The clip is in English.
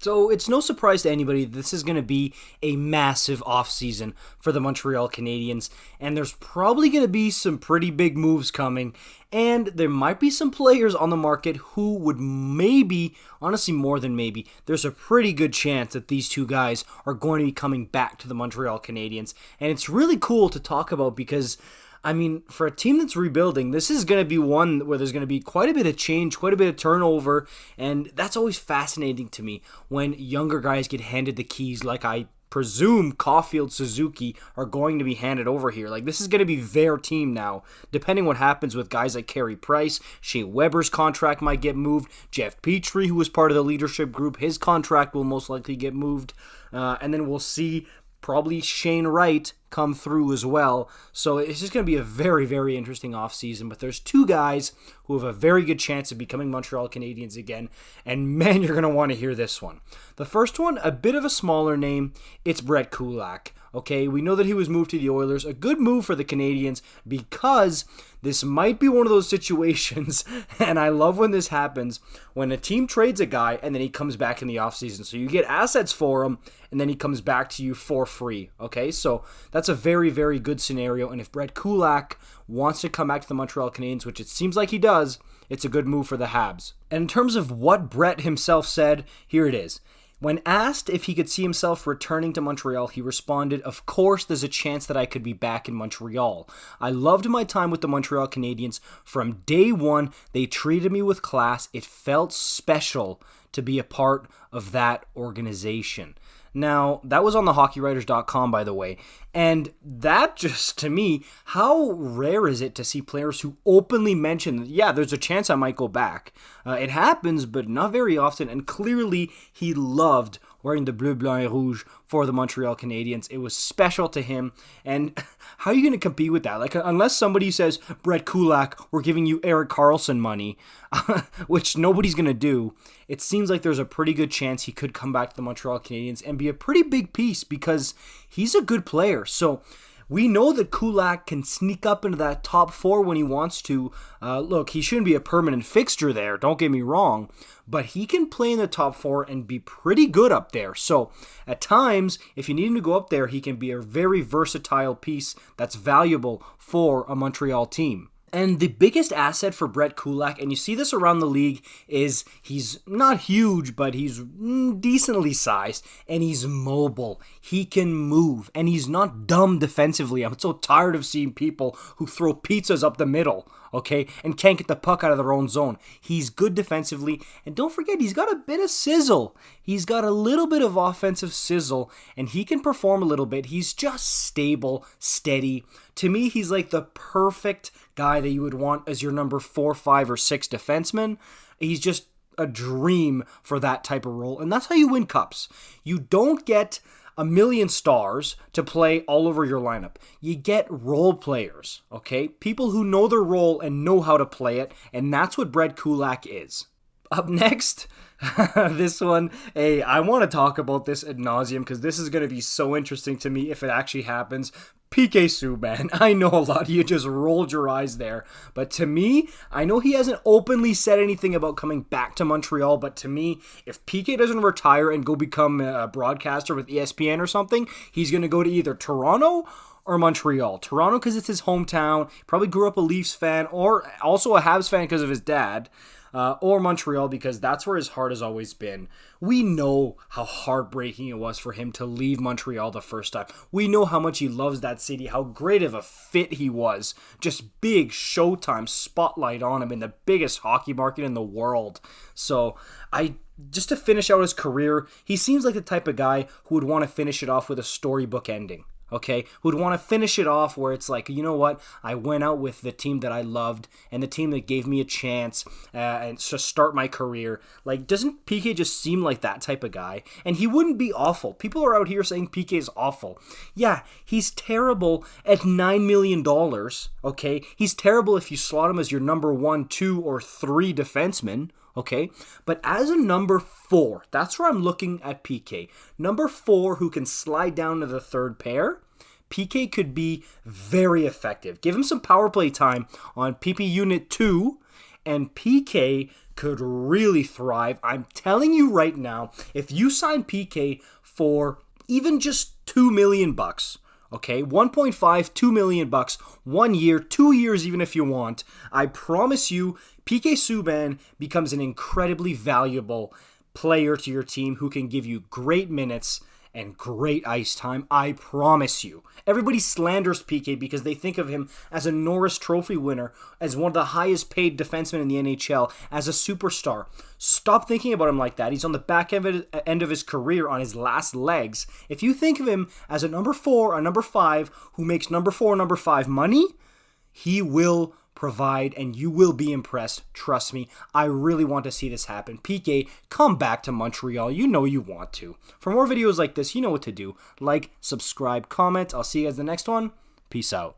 So it's no surprise to anybody this is going to be a massive offseason for the Montreal Canadiens, and there's probably going to be some pretty big moves coming, and there might be some players on the market who would maybe, honestly more than maybe, there's a pretty good chance that these two guys are going to be coming back to the Montreal Canadiens, and it's really cool to talk about because I mean, for a team that's rebuilding, this is going to be one where there's going to be quite a bit of change, quite a bit of turnover, and that's always fascinating to me when younger guys get handed the keys like I presume Caufield, Suzuki are going to be handed over here. Like, this is going to be their team now, depending what happens with guys like Carey Price. Shea Weber's contract might get moved. Jeff Petrie, who was part of the leadership group, his contract will most likely get moved. And then we'll see probably Shane Wright come through as well. So it's just going to be a very, very interesting offseason. But there's two guys who have a very good chance of becoming Montreal Canadiens again. And man, you're going to want to hear this one. The first one, a bit of a smaller name. It's Brett Kulak. Okay, we know that he was moved to the Oilers. A good move for the Canadiens because this might be one of those situations, and I love when this happens, when a team trades a guy and then he comes back in the offseason. So you get assets for him, and then he comes back to you for free. Okay, so that's a very, very good scenario. And if Brett Kulak wants to come back to the Montreal Canadiens, which it seems like he does, it's a good move for the Habs. And in terms of what Brett himself said, here it is. When asked if he could see himself returning to Montreal, he responded, "Of course, there's a chance that I could be back in Montreal. I loved my time with the Montreal Canadiens. From day one, they treated me with class. It felt special to be a part of that organization." Now, that was on the hockeywriters.com, by the way, and that just, to me, how rare is it to see players who openly mention, yeah, there's a chance I might go back. It happens, but not very often, and clearly he loved wearing the bleu, blanc, et rouge for the Montreal Canadiens. It was special to him, and how are you going to compete with that? Like, unless somebody says, Brett Kulak, we're giving you Erik Karlsson money, which nobody's going to do, it seems like there's a pretty good chance he could come back to the Montreal Canadiens and be a pretty big piece because he's a good player. So we know that Kulak can sneak up into that top four when he wants to. Look, he shouldn't be a permanent fixture there, don't get me wrong, but he can play in the top four and be pretty good up there. So at times, if you need him to go up there, he can be a very versatile piece that's valuable for a Montreal team. And the biggest asset for Brett Kulak, and you see this around the league, is he's not huge, but he's decently sized, and he's mobile. He can move, and he's not dumb defensively. I'm so tired of seeing people who throw pizzas up the middle, okay, and can't get the puck out of their own zone. He's good defensively, and don't forget, he's got a bit of sizzle. He's got a little bit of offensive sizzle, and he can perform a little bit. He's just stable, steady. To me, he's like the perfect guy that you would want as your number 4, 5, or 6 defenseman. He's just a dream for that type of role, and that's how you win cups. You don't get a million stars to play all over your lineup. You get role players, okay? People who know their role and know how to play it, and that's what Brett Kulak is. Up next, this one, hey, I want to talk about this ad nauseum because this is going to be so interesting to me if it actually happens. PK Subban. I know a lot of you just rolled your eyes there, but to me, I know he hasn't openly said anything about coming back to Montreal, but to me, if PK doesn't retire and go become a broadcaster with ESPN or something, he's going to go to either Toronto or Montreal. Toronto because it's his hometown, probably grew up a Leafs fan, or also a Habs fan because of his dad. Or Montreal because that's where his heart has always been. We know how heartbreaking it was for him to leave Montreal the first time. We know how much he loves that city, how great of a fit he was. Just big Showtime spotlight on him in the biggest hockey market in the world. So just to finish out his career, he seems like the type of guy who would want to finish it off with a storybook ending. Okay, who'd want to finish it off where it's like, you know what, I went out with the team that I loved and the team that gave me a chance and to start my career. Like, doesn't PK just seem like that type of guy? And he wouldn't be awful. People are out here saying PK is awful. Yeah, he's terrible at $9 million, okay? He's terrible if you slot him as your number 1, 2, or 3 defenseman. Okay, but as a number 4, that's where I'm looking at PK. Number 4 who can slide down to the third pair, PK could be very effective. Give him some power play time on PP Unit 2, and PK could really thrive. I'm telling you right now, if you sign PK for even just $2 million, okay, 1.5, $2 million, 1 year, 2 years even if you want, I promise you, PK Subban becomes an incredibly valuable player to your team who can give you great minutes and great ice time. I promise you. Everybody slanders PK because they think of him as a Norris Trophy winner, as one of the highest paid defensemen in the NHL, as a superstar. Stop thinking about him like that. He's on the back end of his career, on his last legs. If you think of him as a number 4, a number 5, who makes number 4, number 5 money, he will provide, and you will be impressed. Trust me, I really want to see this happen. PK, come back to Montreal. You know you want to. For more videos like this, you know what to do. Like, subscribe, comment. I'll see you guys in the next one. Peace out.